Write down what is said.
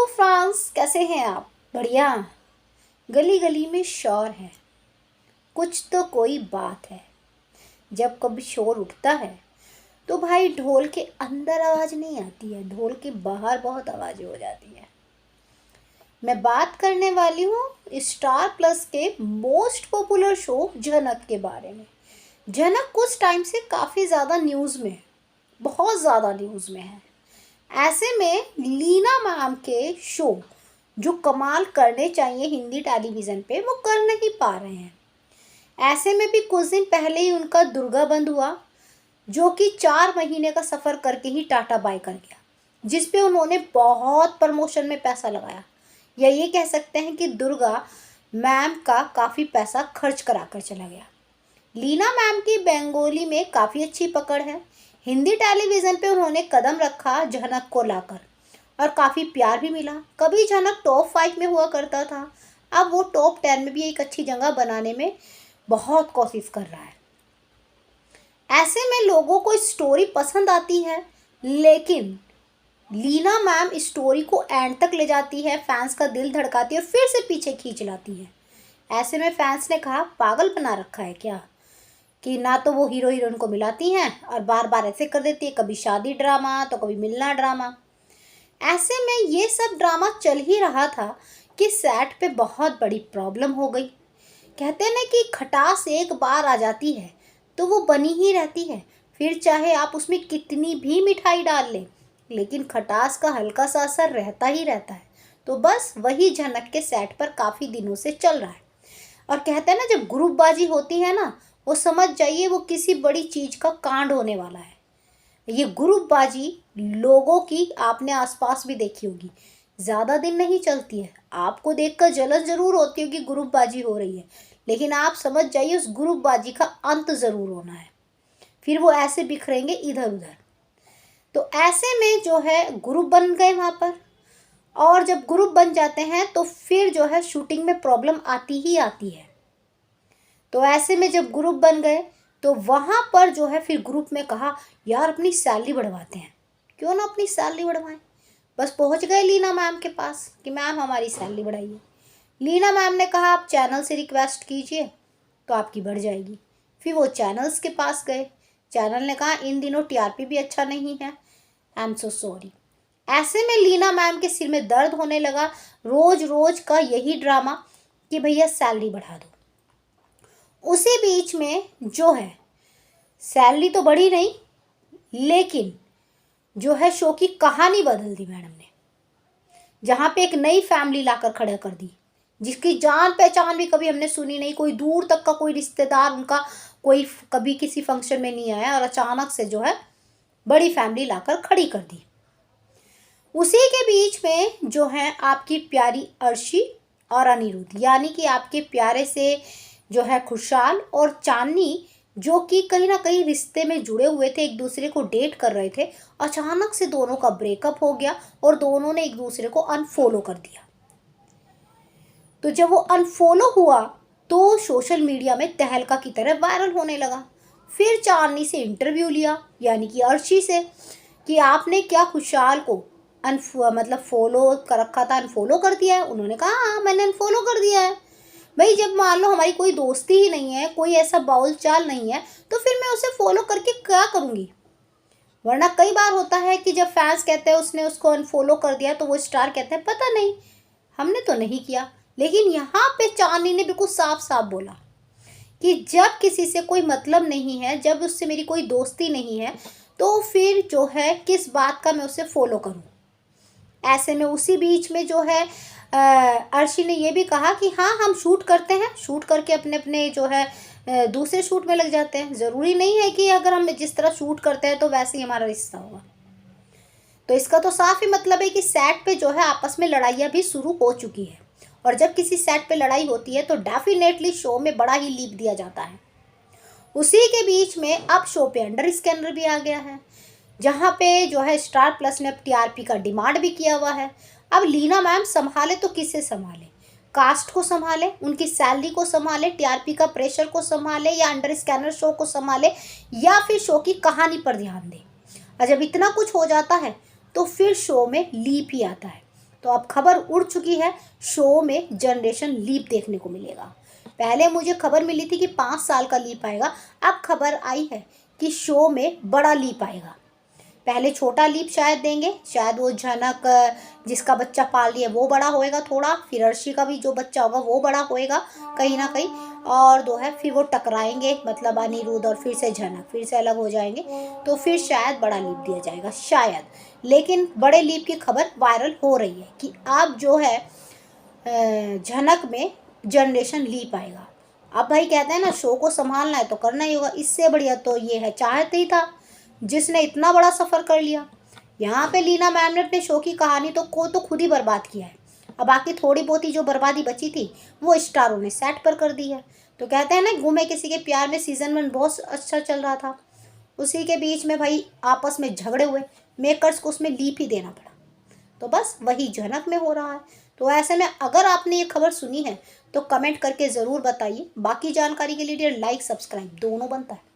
Hello France, कैसे हैं आप? बढ़िया। गली गली में शोर है, कुछ तो कोई बात है। जब कभी शोर उठता है तो भाई ढोल के अंदर आवाज़ नहीं आती है, ढोल के बाहर बहुत आवाज़ें हो जाती है। मैं बात करने वाली हूँ स्टार प्लस के मोस्ट पॉपुलर शो झनक के बारे में। झनक कुछ टाइम से काफ़ी ज़्यादा न्यूज़ में है, बहुत ज़्यादा न्यूज़ में है। ऐसे में लीना मैम के शो जो कमाल करने चाहिए हिंदी टेलीविज़न पे वो कर नहीं पा रहे हैं। ऐसे में भी कुछ दिन पहले ही उनका दुर्गा बंद हुआ, जो कि 4 महीने का सफ़र करके ही टाटा बाय कर गया, जिस पे उन्होंने बहुत प्रमोशन में पैसा लगाया, या ये कह सकते हैं कि दुर्गा मैम का काफ़ी पैसा खर्च करा कर चला गया। लीना मैम की बंगाली में काफ़ी अच्छी पकड़ है। हिंदी टेलीविज़न पे उन्होंने कदम रखा झनक को लाकर, और काफ़ी प्यार भी मिला। कभी झनक टॉप 5 में हुआ करता था, अब वो टॉप 10 में भी एक अच्छी जगह बनाने में बहुत कोशिश कर रहा है। ऐसे में लोगों को स्टोरी पसंद आती है, लेकिन लीना मैम स्टोरी को एंड तक ले जाती है, फैंस का दिल धड़काती है, फिर से पीछे खींच लाती है। ऐसे में फैंस ने कहा पागल बना रखा है क्या, कि ना तो वो हीरो हीरोइन को मिलाती हैं और बार बार ऐसे कर देती है, कभी शादी ड्रामा तो कभी मिलना ड्रामा। ऐसे में ये सब ड्रामा चल ही रहा था कि सेट पे बहुत बड़ी प्रॉब्लम हो गई। कहते हैं ना कि खटास एक बार आ जाती है तो वो बनी ही रहती है, फिर चाहे आप उसमें कितनी भी मिठाई डाल लें, लेकिन खटास का हल्का सा असर रहता ही रहता है। तो बस वही झनक के सेट पर काफ़ी दिनों से चल रहा है। और कहते हैं ना, जब ग्रुपबाजी होती है ना, वो समझ जाइए वो किसी बड़ी चीज़ का कांड होने वाला है। ये ग्रुपबाजी लोगों की आपने आसपास भी देखी होगी, ज़्यादा दिन नहीं चलती है। आपको देखकर जलन ज़रूर होती होगी ग्रुपबाजी हो रही है, लेकिन आप समझ जाइए उस ग्रुपबाजी का अंत ज़रूर होना है। फिर वो ऐसे बिखरेंगे इधर उधर। तो ऐसे में जो है ग्रुप बन गए वहाँ पर, और जब ग्रुप बन जाते हैं तो फिर जो है शूटिंग में प्रॉब्लम आती ही आती है। तो ऐसे में जब ग्रुप बन गए तो वहाँ पर जो है फिर ग्रुप में कहा यार अपनी सैलरी बढ़वाते हैं, क्यों ना अपनी सैलरी बढ़वाएं। बस पहुँच गए लीना मैम के पास कि मैम हमारी सैलरी बढ़ाइए। लीना मैम ने कहा आप चैनल से रिक्वेस्ट कीजिए तो आपकी बढ़ जाएगी। फिर वो चैनल्स के पास गए, चैनल ने कहा इन दिनों टीआरपी भी अच्छा नहीं है, आई एम सो सॉरी। ऐसे में लीना मैम के सिर में दर्द होने लगा, रोज रोज का यही ड्रामा कि भैया सैलरी बढ़ा दो। उसी बीच में जो है सैलरी तो बढ़ी नहीं, लेकिन जो है शो की कहानी बदल दी मैडम ने, जहाँ पे एक नई फैमिली लाकर खड़ा कर दी, जिसकी जान पहचान भी कभी हमने सुनी नहीं, कोई दूर तक का कोई रिश्तेदार उनका कोई कभी किसी फंक्शन में नहीं आया, और अचानक से जो है बड़ी फैमिली लाकर खड़ी कर दी। उसी के बीच में जो है आपकी प्यारी अर्शी और अनिरुद्ध, यानी कि आपके प्यारे से जो है खुशहाल और चांदनी, जो कि कहीं ना कहीं रिश्ते में जुड़े हुए थे, एक दूसरे को डेट कर रहे थे, अचानक से दोनों का ब्रेकअप हो गया और दोनों ने एक दूसरे को अनफॉलो कर दिया। तो जब वो अनफॉलो हुआ तो सोशल मीडिया में तहलका की तरह वायरल होने लगा। फिर चांदनी से इंटरव्यू लिया, यानी कि अर्शी से, कि आपने क्या खुशहाल को मतलब फॉलो कर रखा था, अनफॉलो कर दिया है? उन्होंने कहा हाँ मैंने अनफॉलो कर दिया है। भाई जब मान लो हमारी कोई दोस्ती ही नहीं है, कोई ऐसा बाउल चाल नहीं है, तो फिर मैं उसे फॉलो करके क्या करूँगी? वरना कई बार होता है कि जब फैंस कहते हैं उसने उसको अनफॉलो कर दिया, तो वो स्टार कहते हैं पता नहीं, हमने तो नहीं किया। लेकिन यहाँ पे चांदनी ने बिल्कुल साफ साफ बोला कि जब किसी से कोई मतलब नहीं है, जब उससे मेरी कोई दोस्ती नहीं है, तो फिर जो है किस बात का मैं उसे फॉलो करूँ। ऐसे में उसी बीच में जो है अर्शी ने ये भी कहा कि हाँ हम शूट करते हैं, शूट करके अपने अपने जो है दूसरे शूट में लग जाते हैं, ज़रूरी नहीं है कि अगर हम जिस तरह शूट करते हैं तो वैसे ही हमारा रिश्ता होगा। तो इसका तो साफ ही मतलब है कि सेट पे जो है आपस में लड़ाइयाँ भी शुरू हो चुकी है, और जब किसी सेट पे लड़ाई होती है तो डेफिनेटली शो में बड़ा ही लीप दिया जाता है। उसी के बीच में अब शो पे अंडर स्कैनर भी आ गया है, जहाँ पे जो है स्टार प्लस ने अब टीआरपी का डिमांड भी किया हुआ है। अब लीना मैम संभाले तो किसे संभाले? कास्ट को संभाले, उनकी सैलरी को संभाले, टीआरपी का प्रेशर को संभाले, या अंडर स्कैनर शो को संभाले, या फिर शो की कहानी पर ध्यान दे? और जब इतना कुछ हो जाता है तो फिर शो में लीप ही आता है। तो अब खबर उड़ चुकी है, शो में जनरेशन लीप देखने को मिलेगा। पहले मुझे खबर मिली थी कि 5 साल का लीप आएगा, अब खबर आई है कि शो में बड़ा लीप आएगा। पहले छोटा लीप शायद देंगे, शायद वो झनक जिसका बच्चा पाल लिया वो बड़ा होएगा थोड़ा, फिर अर्शी का भी जो बच्चा होगा वो बड़ा होएगा कहीं ना कहीं, और दो है फिर वो टकराएंगे, मतलब अनिरुद्ध और फिर से झनक फिर से अलग हो जाएंगे, तो फिर शायद बड़ा लीप दिया जाएगा शायद। लेकिन बड़े लीप की खबर वायरल हो रही है कि अब जो है झनक में जनरेशन लीप आएगा। अब भाई कहते हैं ना, शो को संभालना है तो करना ही होगा। इससे बढ़िया तो ये है चाहत ही था जिसने इतना बड़ा सफ़र कर लिया। यहाँ पे लीना मैम ने अपने शो की कहानी तो खुद ही बर्बाद किया है। अब बाकी थोड़ी बहुत ही जो बर्बादी बची थी वो स्टारों ने सेट पर कर दी है। तो कहते हैं ना, घूमे किसी के प्यार में सीज़न 1 बहुत अच्छा चल रहा था, उसी के बीच में भाई आपस में झगड़े हुए, मेकर्स को उसमें लीप ही देना पड़ा। तो बस वही झनक में हो रहा है। तो ऐसे में अगर आपने ये खबर सुनी है तो कमेंट करके ज़रूर बताइए। बाकी जानकारी के लिए लाइक सब्सक्राइब दोनों बनता है।